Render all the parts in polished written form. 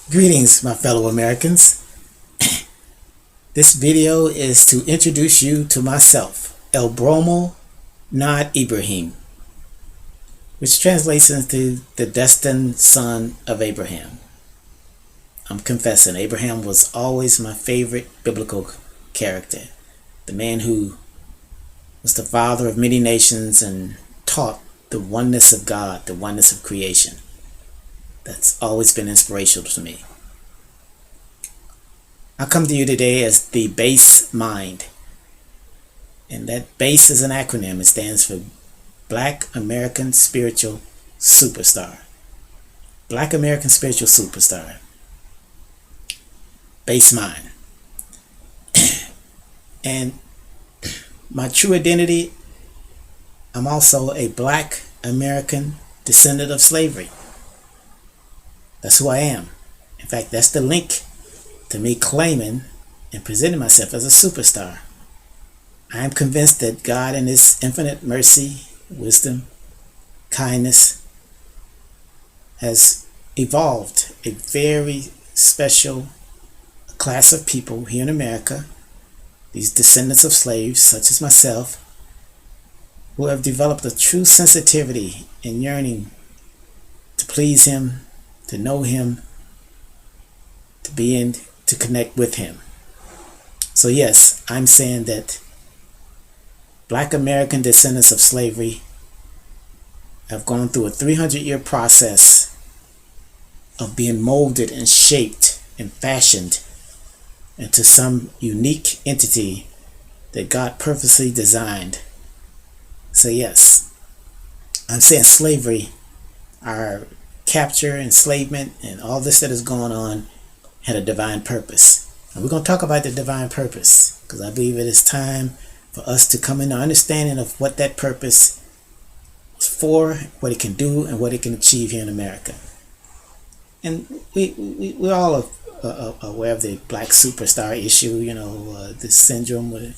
Greetings, my fellow Americans. This video is to introduce you to myself, El Bromo Nad Ibrahim, which translates into the destined son of Abraham. I'm confessing, Abraham was always my favorite biblical character, the man who was the father of many nations and taught the oneness of God, the oneness of creation. That's always been inspirational to me. I come to you today as the base mind. And that BASE is an acronym. It stands for Black American Spiritual Superstar. Black American Spiritual Superstar. Base mind. And my true identity, I'm also a Black American descendant of slavery. That's who I am. In fact, that's the link to me claiming and presenting myself as a superstar. I am convinced that God in His infinite mercy, wisdom, kindness has evolved a very special class of people here in America, these descendants of slaves such as myself, who have developed a true sensitivity and yearning to please Him, to know Him, to connect with Him. So yes, I'm saying that Black American descendants of slavery have gone through a 300-year process of being molded and shaped and fashioned into some unique entity that God purposely designed. So yes, I'm saying slavery, our capture, enslavement, and all this that is going on had a divine purpose. And we're going to talk about the divine purpose because I believe it is time for us to come into understanding of what that purpose is for, what it can do, and what it can achieve here in America. And we're all aware of the black superstar issue, this syndrome. We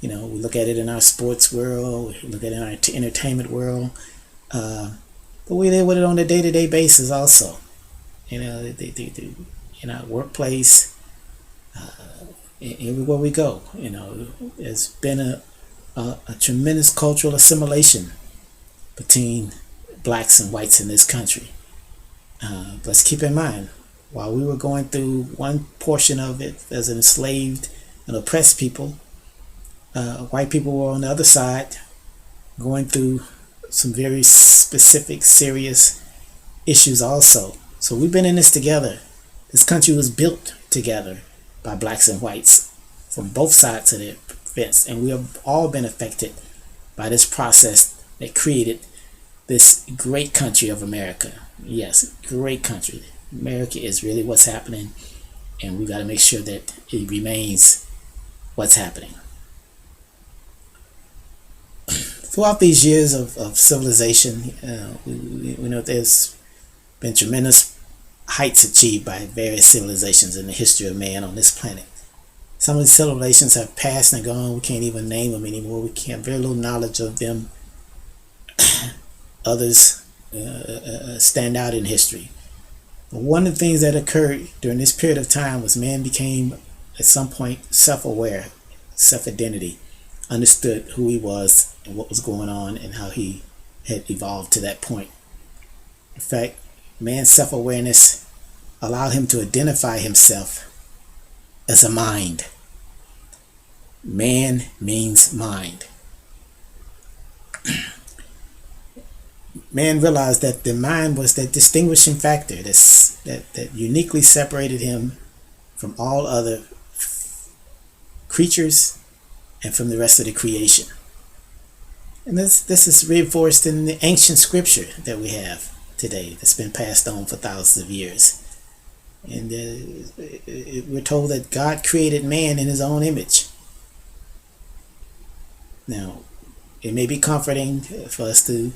look at it in our sports world, we look at it in our entertainment world, but we deal with it on a day-to-day basis also. In our workplace, everywhere we go, there's been a tremendous cultural assimilation between blacks and whites in this country. Let's keep in mind, while we were going through one portion of it as enslaved and oppressed people, white people were on the other side going through some very specific, serious issues also. So we've been in this together. This country was built together by blacks and whites from both sides of the fence, and we have all been affected by this process that created this great country of America. Yes, great country. America is really what's happening, and we got to make sure that it remains what's happening. Throughout these years of civilization, we know there's been tremendous heights achieved by various civilizations in the history of man on this planet. Some of these civilizations have passed and gone. We can't even name them anymore. We have very little knowledge of them. Others stand out in history. But one of the things that occurred during this period of time was man became, at some point, self-aware, self-identity, understood who he was and what was going on and how he had evolved to that point. In fact, man's self-awareness allowed him to identify himself as a mind. Man means mind. Man realized that the mind was that distinguishing factor that uniquely separated him from all other creatures and from the rest of the creation. And this is reinforced in the ancient scripture that we have today that's been passed on for thousands of years. And we're told that God created man in His own image. Now, it may be comforting for us to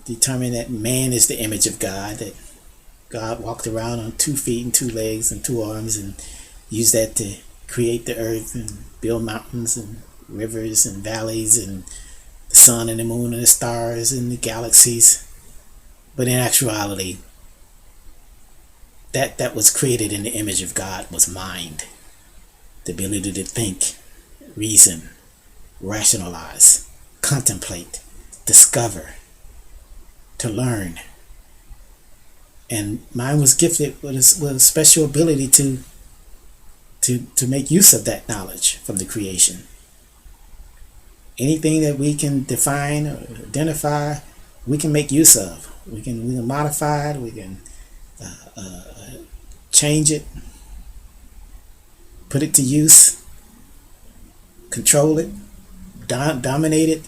determine that man is the image of God, that God walked around on 2 feet and 2 legs and 2 arms and used that to create the earth and build mountains and rivers and valleys and the sun and the moon and the stars and the galaxies. But in actuality, that was created in the image of God was mind, the ability to think, reason, rationalize, contemplate, discover, to learn. And mind was gifted with a special ability to make use of that knowledge from the creation. Anything that we can define or identify, we can make use of. We can modify it. We can change it, put it to use, control it, dominate it.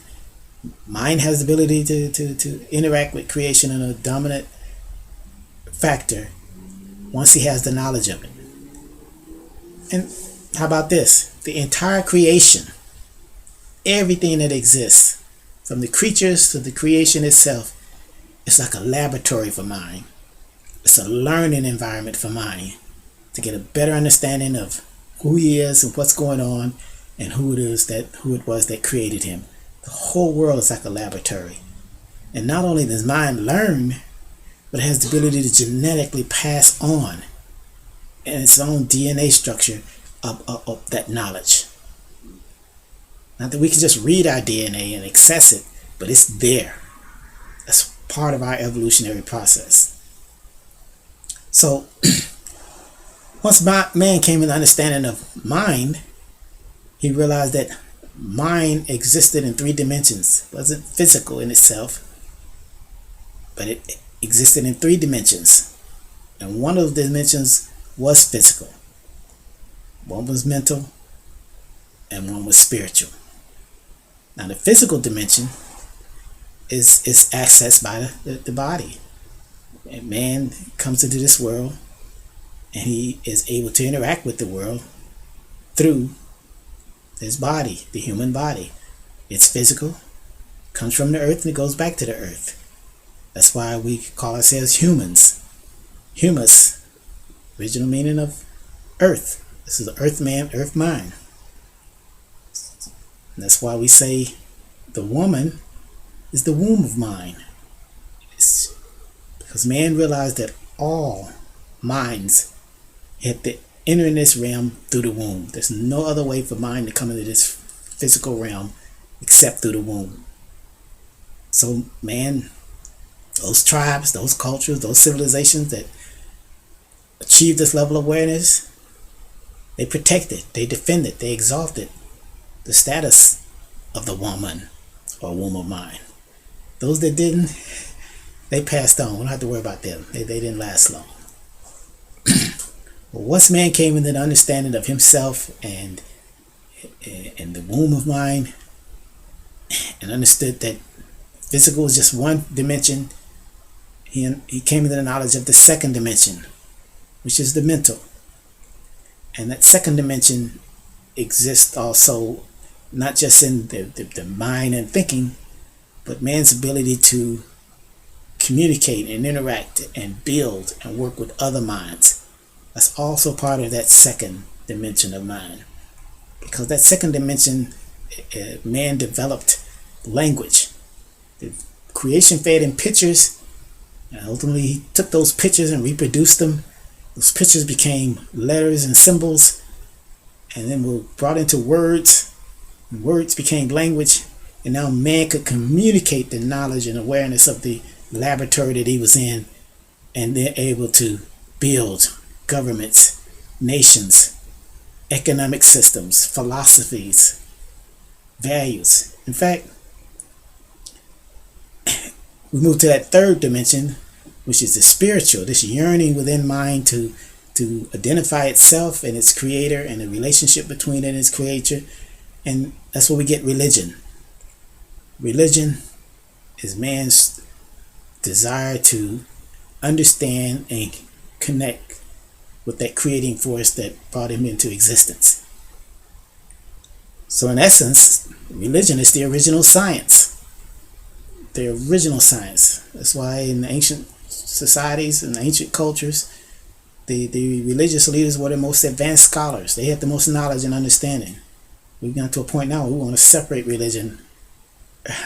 Mind has the ability to interact with creation in a dominant factor once he has the knowledge of it. And how about this? The entire creation, everything that exists, from the creatures to the creation itself, it's like a laboratory for mind. It's a learning environment for mind to get a better understanding of who he is and what's going on and who it was that created him. The whole world is like a laboratory. And not only does mind learn, but it has the ability to genetically pass on in its own DNA structure of that knowledge. Not that we can just read our DNA and access it, but it's there. That's part of our evolutionary process. So, once man came in the understanding of mind, he realized that mind existed in 3 dimensions. It wasn't physical in itself, but it existed in 3 dimensions. And one of the dimensions was physical. One was mental, and one was spiritual. Now the physical dimension is accessed by the body. And man comes into this world and he is able to interact with the world through his body, the human body. It's physical, comes from the earth and it goes back to the earth. That's why we call ourselves humans. Humus, original meaning of earth. This is the earth man, earth mind. And that's why we say the woman is the womb of mind. It's because man realized that all minds had to enter in this realm through the womb. There's no other way for mind to come into this physical realm except through the womb. So man, those tribes, those cultures, those civilizations that achieved this level of awareness, they protected, they defended, they exalted the status of the woman or womb of mind. Those that didn't, they passed on. We don't have to worry about them. They didn't last long. But once man came into the understanding of himself and the womb of mind, and understood that physical is just one dimension, he came into the knowledge of the second dimension, which is the mental. And that second dimension exists also not just in the mind and thinking, but man's ability to communicate and interact and build and work with other minds. That's also part of that second dimension of mind. Because that second dimension, man developed language. The creation fed in pictures, and ultimately he took those pictures and reproduced them. Those pictures became letters and symbols, and then were brought into words. And words became language, and now man could communicate the knowledge and awareness of the laboratory that he was in, and they're able to build governments, nations, economic systems, philosophies, values. In fact, we move to that third dimension, which is the spiritual, this yearning within mind to identify itself and its creator and the relationship between it and its creator. And that's where we get religion. Religion is man's desire to understand and connect with that creating force that brought him into existence. So in essence, religion is the original science. The original science. That's why in ancient societies and ancient cultures, the religious leaders were the most advanced scholars. They had the most knowledge and understanding. We've gotten to a point now where we want to separate religion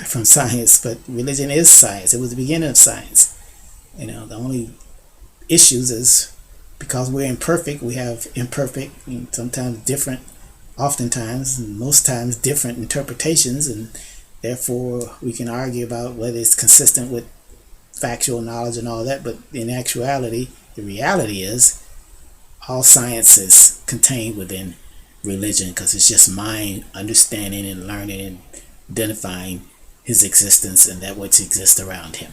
from science, but religion is science. It was the beginning of science. The only issues is because we're imperfect, we have imperfect, sometimes different, oftentimes, and most times different interpretations, and therefore we can argue about whether it's consistent with factual knowledge and all that. But in actuality, the reality is all science is contained within religion, because it's just mind understanding and learning and identifying his existence and that which exists around him.